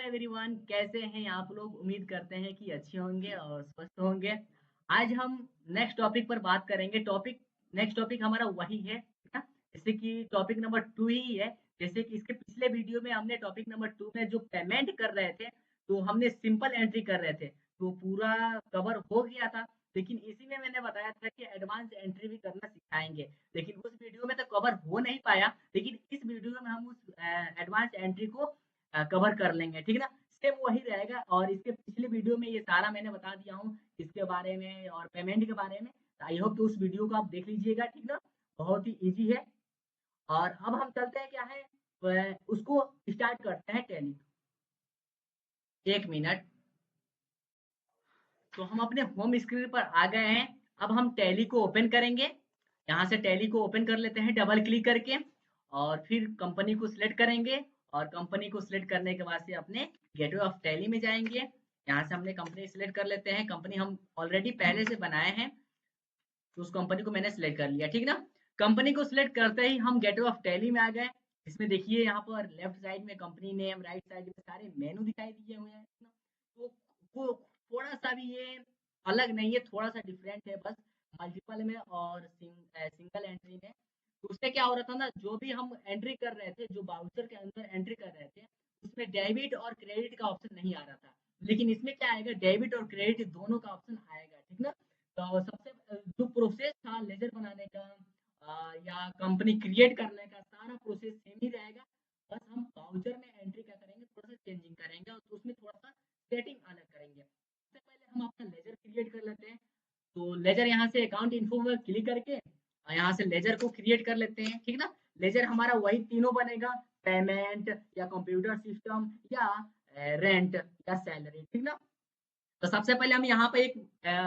Everyone, कैसे हैं आप लोग। उम्मीद करते हैं कि अच्छे होंगे और स्वस्थ होंगे। आज हम नेक्स्ट टॉपिक पर बात करेंगे। नेक्स्ट टॉपिक हमारा वही है, ठीक है। जैसे कि टॉपिक नंबर 2 ही है। जैसे कि इसके पिछले वीडियो में हमने टॉपिक नंबर 2 में जो पेमेंट कर रहे थे, तो हमने सिंपल एंट्री कर रहे थे, तो पूरा कवर हो गया था। लेकिन इसी में मैंने बताया था कि एडवांस एंट्री भी करना सिखाएंगे, लेकिन उस वीडियो में तो कवर हो नहीं पाया। लेकिन इस वीडियो में हम उस एडवांस एंट्री को कवर कर लेंगे, ठीक है ना। सेम वही रहेगा और इसके पिछले वीडियो में ये सारा मैंने बता दिया हूँ इसके बारे में और पेमेंट के बारे में। आई होप कि उस वीडियो को आप देख लीजिएगा, ठीक ना। बहुत ही इजी है। और अब हम चलते हैं, क्या है, उसको स्टार्ट करते हैं टैली। एक मिनट। तो हम अपने होम स्क्रीन पर आ गए हैं। अब हम टैली को ओपन करेंगे। यहाँ से टैली को ओपन कर लेते हैं डबल क्लिक करके, और फिर कंपनी को सिलेक्ट करेंगे। और कंपनी को सिलेक्ट करने के बाद से अपने गेटवे ऑफ टैली में जाएंगे। यहाँ से हमने कंपनी सिलेक्ट कर लेते हैं। कंपनी हम ऑलरेडी पहले से बनाए हैं, तो उस कंपनी को मैंने सिलेक्ट कर लिया, ठीक ना। कंपनी को सिलेक्ट करते ही हम गेटवे ऑफ टैली में आ गए। इसमें देखिए यहाँ पर लेफ्ट साइड में कंपनी नेम, राइट साइड में सारे मेनू दिखाई दिए हुए हैं, ठीक ना। तो वो थोड़ा सा भी ये अलग नहीं है, थोड़ा सा डिफरेंट है बस। मल्टीपल में और सिंगल एंट्री में, तो उससे क्या हो रहा था ना, जो भी हम एंट्री कर रहे थे, जो बाउचर के अंदर एंट्री कर रहे थे, उसमें डेबिट और क्रेडिट का ऑप्शन नहीं आ रहा था। लेकिन इसमें क्या आएगा, डेबिट और क्रेडिट दोनों का ऑप्शन आएगा, ठीक ना। तो सबसे जो प्रोसेस था लेजर बनाने का या कंपनी क्रिएट करने का, सारा प्रोसेस सेम ही रहेगा। बस हम बाउचर में एंट्री क्या करेंगे, थोड़ा सा चेंजिंग करेंगे और उसमें थोड़ा सा सेटिंग अलग करेंगे। सबसे पहले हम अपना लेजर क्रिएट कर लेते हैं। तो लेजर यहाँ से अकाउंट इन्फो में क्लिक करके यहाँ से लेजर को क्रिएट कर लेते हैं, ठीक ना। लेजर हमारा वही तीनों बनेगा, पेमेंट या कंप्यूटर सिस्टम या रेंट या सैलरी, ठीक ना। तो सबसे पहले हम यहाँ पे एक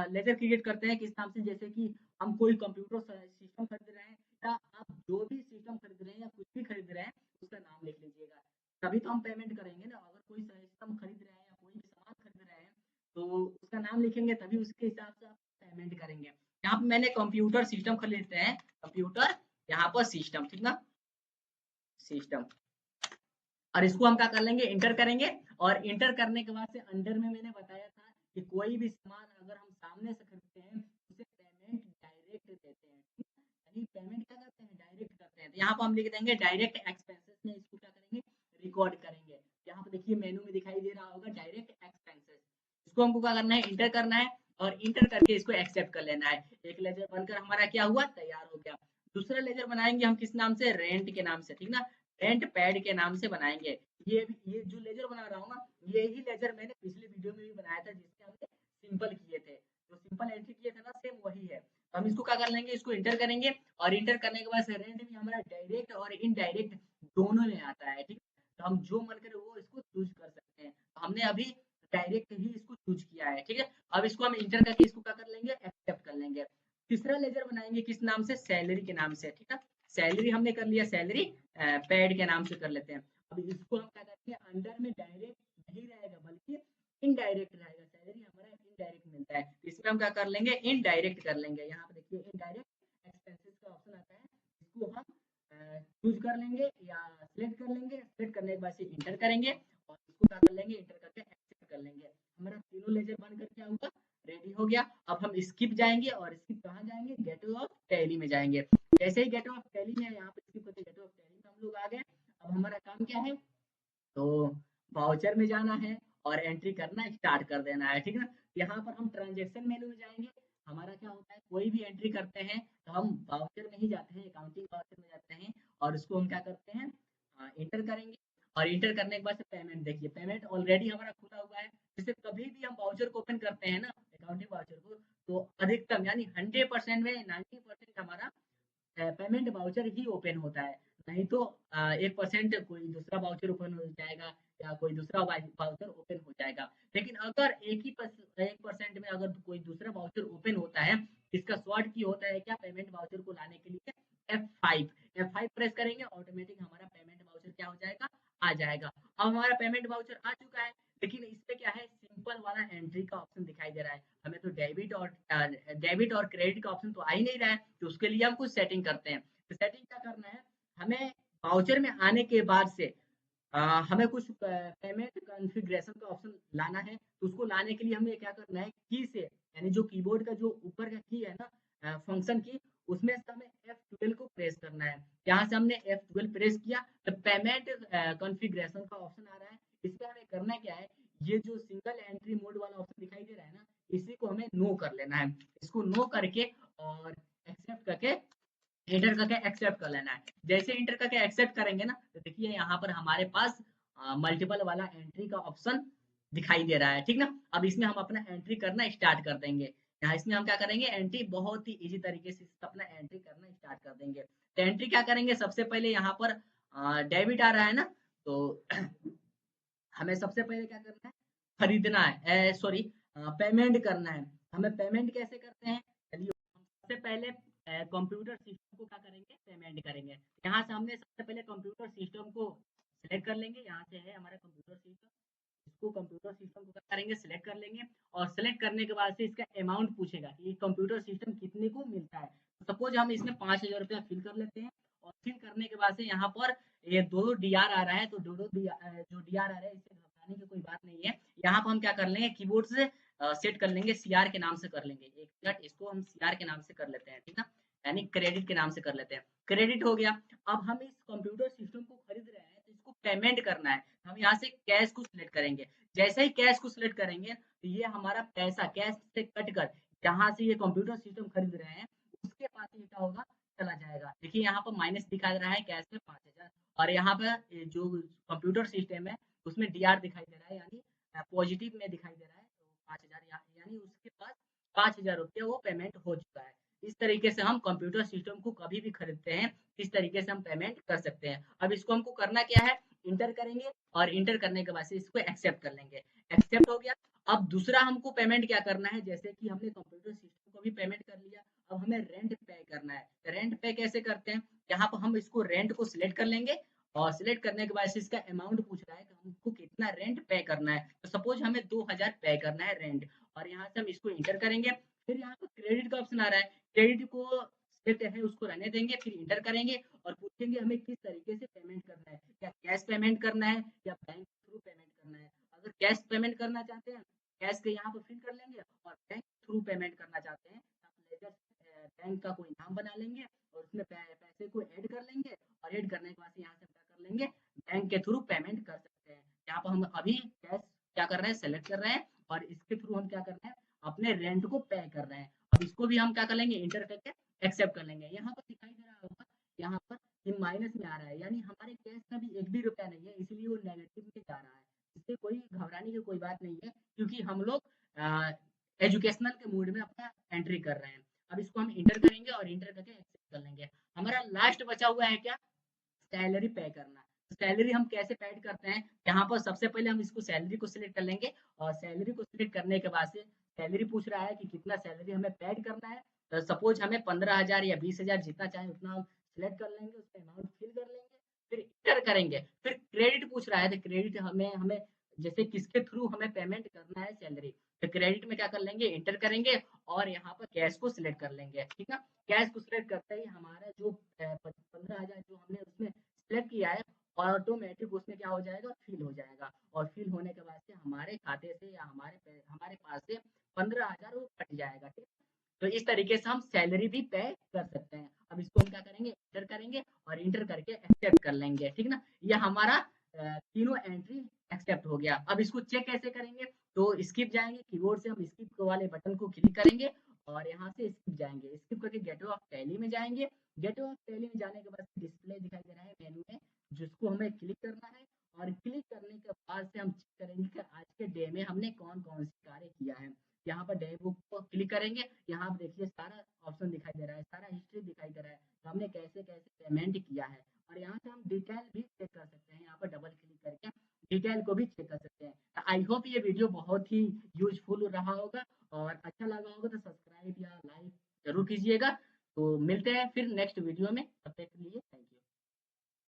लेजर क्रिएट करते हैं, किस नाम से, जैसे कि हम कोई कंप्यूटर सिस्टम खरीद रहे हैं, या आप जो भी सिस्टम खरीद रहे हैं या कुछ भी खरीद रहे हैं, उसका नाम लिख लीजिएगा। तभी तो हम पेमेंट करेंगे ना। अगर कोई सिस्टम खरीद रहे हैं या कोई भी सामान खरीद रहे हैं, तो उसका नाम लिखेंगे, तभी उसके हिसाब से आप पेमेंट करेंगे। यहाँ पे मैंने कंप्यूटर सिस्टम खरीदते हैं, कंप्यूटर यहाँ पर सिस्टम, ठीक ना, सिस्टम। और इसको हम क्या कर लेंगे, इंटर करेंगे। और इंटर करने के बाद से अंडर में मैंने बताया था कि कोई भी सामान अगर हम सामने से खरीदते हैं, उसे पेमेंट डायरेक्ट देते हैं, ठीक है? यानी पेमेंट क्या करते हैं, डायरेक्ट करते हैं। तो यहाँ पर हम लिख देंगे डायरेक्ट एक्सपेंसेस में, इसको क्या करेंगे, रिकॉर्ड करेंगे। यहाँ पे देखिए मेनू में दिखाई दे रहा होगा डायरेक्ट एक्सपेंसेस। इसको हमको क्या करना है, इंटर करना है। और इंटर करके इसको एक्सेप्ट कर लेना है। एक लेजर बनकर हमारा क्या हुआ, तैयार हो गया। दूसरा लेजर बनाएंगे हम किस नाम से, रेंट के नाम से, ठीक ना। रेंट पैड के नाम से बनाएंगे। ये जो लेजर बना रहा हूँ ना, यही लेजर मैंने पिछले वीडियो में भी बनाया था, जिसके हमने सिंपल किए थे, जो सिंपल एंट्री किए थे ना, सेम वही है। तो हम इसको क्या कर लेंगे, इसको इंटर करेंगे। और इंटर करने के बाद रेंट भी हमारा डायरेक्ट और इनडायरेक्ट दोनों में आता है, ठीक है। तो हम जो मन करे वो इसको चूज कर सकते हैं। तो हमने अभी डायरेक्ट ही इसको चूज किया है, ठीक है। अब इसको हम इंटर करके इसको क्या कर लेंगे, एक्सेप्ट कर लेंगे। तीसरा लेजर बनाएंगे किस नाम से, सैलरी के नाम से, ठीक है। सैलरी हमने कर लिया, सैलरी पैड के नाम से कर लेते हैं। अब इसको हम क्या करेंगे, अंडर में डायरेक्ट नहीं रहेगा बल्कि इनडायरेक्ट रहेगा। सैलरी हमारा इनडायरेक्ट मिलता है, तो इसमें हम क्या कर लेंगे, इनडायरेक्ट कर लेंगे। यहाँ पे देखिए इनडायरेक्ट एक्सपेंसेस का ऑप्शन आता है, इसको हम चूज कर लेंगे या सिलेक्ट कर लेंगे। सिलेक्ट करने के बाद से इंटर करेंगे और इसको क्या कर लेंगे, इंटर करके एक्सेप्ट कर लेंगे। हमारा तीनों लेजर बनकर क्या हुआ, रेडी हो गया। अब हम स्किप जाएंगे, और स्किप कहाँ जाएंगे, गेटवे ऑफ टैली में जाएंगे। जैसे ही गेटवे ऑफ टैली में यहाँ पे स्किप करके गेटवे ऑफ टैली में हम लोग आ गए। अब हमारा काम क्या है, तो वाउचर में जाना है और एंट्री करना स्टार्ट कर देना है, ठीक है ना। यहाँ पर हम ट्रांजेक्शन मेनू में जाएंगे। हमारा क्या होता है, कोई भी एंट्री करते हैं तो हम वाउचर में ही जाते हैं, अकाउंटिंग वाउचर में जाते हैं। और उसको हम क्या करते हैं, इंटर करेंगे। और इंटर करने के बाद से पेमेंट, देखिए पेमेंट ऑलरेडी हमारा खुला हुआ है। जैसे कभी भी हम वाउचर को ओपन करते हैं ना, अकाउंटिंग वाउचर को, तो अधिकतम यानी 100% में 90% हमारा पेमेंट वाउचर ही ओपन होता है। नहीं तो 1% कोई दूसरा वाउचर ओपन हो जाएगा, या कोई दूसरा वाउचर ओपन हो जाएगा। लेकिन अगर 1% में अगर कोई दूसरा वाउचर ओपन होता है, इसका शॉर्ट की होता है क्या, पेमेंट वाउचर को लाने के लिए F5। F5 प्रेस करेंगे, ऑटोमेटिक हमारा पेमेंट वाउचर क्या हो जाएगा, आ जाएगा। अब हमारा पेमेंट वाउचर आ चुका है। लेकिन इस पे क्या है, सिंपल वाला एंट्री का ऑप्शन दिखाई दे रहा है। हमें तो डेबिट और क्रेडिट का ऑप्शन तो आ ही नहीं रहा है। तो उसके लिए हम कुछ सेटिंग करते हैं। तो सेटिंग क्या करना है, हमें वाउचर में आने के बाद से हमें कुछ पेमेंट कॉन्फ़िगरेशन का ऑप्शन लाना है, तो उसको लाने के लिए हमें क्या करना है, की से यानी जो कीबोर्ड का जो ऊपर का की है ना फंक्शन की, उसमें से हमें F12 को प्रेस करना है। यहाँ से हमने F12 प्रेस किया तो पेमेंट कॉन्फ़िगरेशन का ऑप्शन आ रहा है। इसमें हमें करना क्या है, ये जो सिंगल एंट्री मोड वाला ऑप्शन दिखाई दे रहा है ना, इसी को हमें नो कर लेना है। इसको नो करके और एक्सेप्ट करके इंटर करके एक्सेप्ट कर लेना है। जैसे इंटर करके एक्सेप्ट करेंगे ना, तो देखिए यहाँ पर हमारे पास मल्टीपल वाला एंट्री का ऑप्शन दिखाई दे रहा है, ठीक ना। अब इसमें हम अपना एंट्री करना स्टार्ट कर देंगे। यहाँ इसमें हम क्या करेंगे, एंट्री बहुत ही इजी तरीके से अपना एंट्री करना स्टार्ट कर देंगे। तो एंट्री क्या करेंगे, सबसे पहले यहाँ पर डेबिट आ रहा है ना, तो हमें सबसे पहले क्या करना है, खरीदना है, सॉरी पेमेंट करना है। हमें पेमेंट कैसे करते हैं, चलिए सबसे पहले कंप्यूटर सिस्टम को क्या करेंगे, पेमेंट करेंगे। यहाँ से हमने सबसे पहले कंप्यूटर सिस्टम को सिलेक्ट कर लेंगे। यहाँ से है हमारा कंप्यूटर सिस्टम, इसको कंप्यूटर सिस्टम को क्या करेंगे, सिलेक्ट कर लेंगे। और सिलेक्ट करने के बाद से इसका अमाउंट पूछेगा कि कंप्यूटर सिस्टम कितने को मिलता है। तो सपोज हम इसमें 5,000 रुपया फिल कर लेते हैं। और फिल करने के बाद से यहाँ पर ये दो डी आर आ रहा है, तो जो डी आर आ रहा है इससे घबराने की कोई बात नहीं है। यहाँ पर हम क्या कर लेंगे, कीबोर्ड से सेट कर लेंगे, सीआर के नाम से कर लेंगे। एक मिनट, इसको हम सीआर के नाम से कर लेते हैं, ठीक ना, यानी क्रेडिट के नाम से कर लेते हैं। क्रेडिट हो गया। अब हम इस कंप्यूटर सिस्टम को खरीद रहे हैं, तो इसको पेमेंट करना है। हम यहाँ से कैश को सिलेक्ट करेंगे। जैसे ही कैश को सिलेक्ट करेंगे, तो ये हमारा पैसा कैश से कट कर जहाँ से ये कंप्यूटर सिस्टम खरीद रहे हैं उसके पास ये क्या होगा, चला जाएगा। देखिए यहाँ पर माइनस दिखा रहा है कैश में 5,000, और यहाँ पर जो कंप्यूटर सिस्टम है उसमें डीआर दिखाई दे रहा है, यानी पॉजिटिव में दिखाई दे रहा है। तो 5,000 यानी उसके पास 5,000 रुपये वो पेमेंट हो चुका है। इस तरीके से हम कंप्यूटर सिस्टम को कभी भी खरीदते हैं, इस तरीके से हम पेमेंट कर सकते हैं। अब इसको हमको करना क्या है, इंटर करेंगे और इंटर करने के बाद से इसको एक्सेप्ट कर लेंगे। एक्सेप्ट हो गया। अब दूसरा हमको पेमेंट क्या करना है, जैसे कि हमने कंप्यूटर सिस्टम को भी पेमेंट कर लिया, अब हमें रेंट पे करना है। रेंट पे कैसे करते हैं, यहाँ पर हम इसको रेंट को सिलेक्ट कर लेंगे। और सिलेक्ट करने के बाद इसका अमाउंट पूछ रहा है कि हमको कितना रेंट पे करना है। तो सपोज हमें 2,000 पे करना है रेंट, और यहाँ से हम इसको इंटर करेंगे। फिर यहाँ पर क्रेडिट का ऑप्शन आ रहा है, क्रेडिट को सिलेक्ट है उसको रहने देंगे, फिर इंटर करेंगे और पूछेंगे हमें किस तरीके से पेमेंट करना है, या कैश पेमेंट करना है या बैंक के थ्रू पेमेंट करना है। अगर कैश पेमेंट करना चाहते हैं, कैश के यहाँ पर फिल कर लेंगे, और बैंक के थ्रू पेमेंट करना चाहते हैं, बैंक का कोई नाम बना लेंगे और उसमें पैसे को ऐड कर लेंगे। और ऐड करने के बाद यहाँ से क्या कर लेंगे, बैंक के थ्रू पेमेंट कर सकते हैं। यहाँ पर हम अभी कैश क्या कर रहे हैं, सेलेक्ट कर रहे हैं, और इसके थ्रू हम क्या कर रहे हैं, अपने रेंट को पे कर रहे हैं। अब इसको भी हम क्या कर लेंगे, इंटर करके एक्सेप्ट कर लेंगे। यहाँ पर दिखाई दे रहा होगा, यहाँ पर ये माइनस में आ रहा है, यानी हमारे कैश का भी एक भी रुपया नहीं है, इसलिए वो नेगेटिव में जा रहा है। इससे कोई घबराने की कोई बात नहीं है, क्योंकि हम लोग एजुकेशनल के मूड में अपना एंट्री कर रहे हैं। अब इसको हम इंटर करेंगे और इंटर करके एक्सेप्ट कर लेंगे। हमारा लास्ट बचा हुआ है क्या, सैलरी पे करना। तो सैलरी हम कैसे पेड करते हैं, यहाँ पर सबसे पहले हम इसको सैलरी को सिलेक्ट कर लेंगे। और सैलरी को सिलेक्ट करने के बाद से सैलरी पूछ रहा है कि कितना सैलरी हमें पेड करना है। तो सपोज हमें 15,000 या 20,000 जितना चाहे उतना हम सिलेक्ट कर लेंगे, उसका अमाउंट फिल कर लेंगे, फिर इंटर करेंगे। फिर क्रेडिट पूछ रहा है, तो क्रेडिट हमें हमें जैसे किसके थ्रू हमें पेमेंट करना है सैलरी, तो क्रेडिट में क्या कर लेंगे, इंटर करेंगे और यहाँ पर कैश को सिलेक्ट कर लेंगे, ठीक है। कैश को सिलेक्ट करते ही हमारा जो 15,000 जो हमने उसमें सिलेक्ट किया है, ऑटोमेटिक उसमें क्या हो जाएगा, फिल हो जाएगा। और फिल होने के बाद से हमारे खाते से या हमारे पास से 15,000 वो कट जाएगा, ठीक है। तो इस तरीके से हम सैलरी भी पे कर सकते हैं। अब इसको हम क्या करेंगे, इंटर करेंगे और इंटर करके एक्सेप्ट कर लेंगे, ठीक ना। ये हमारा तीनों एंट्री एक्सेप्ट हो गया। अब इसको चेक कैसे करेंगे, तो स्किप जाएंगे, कीबोर्ड से हम स्किप वाले बटन को क्लिक करेंगे और यहाँ से स्किप जाएंगे, स्किप करके गेटवे ऑफ टैली में जाएंगे। गेटवे ऑफ टैली में जाने के बाद डिस्प्ले दिखाई दे रहा है मेनू में, जिसको हमें क्लिक करना है। और क्लिक करने के बाद से हम चेक करेंगे कि आज के डे में हमने कौन कौन सी कार्य किया है। यहाँ पर डे बुक को क्लिक करेंगे, यहाँ पर देखिए सारा ऑप्शन दिखाई दे रहा है, सारा हिस्ट्री दिखाई दे रहा है, तो हमने कैसे कैसे पेमेंट किया है। और यहाँ से हम डिटेल भी चेक कर सकते हैं, यहाँ पर डबल क्लिक करके डिटेल को भी चेक कर सकते हैं। आई होप ये वीडियो बहुत ही यूजफुल रहा होगा, और अच्छा लगा होगा तो सब्सक्राइब या लाइक जरूर कीजिएगा। तो मिलते हैं फिर नेक्स्ट वीडियो में।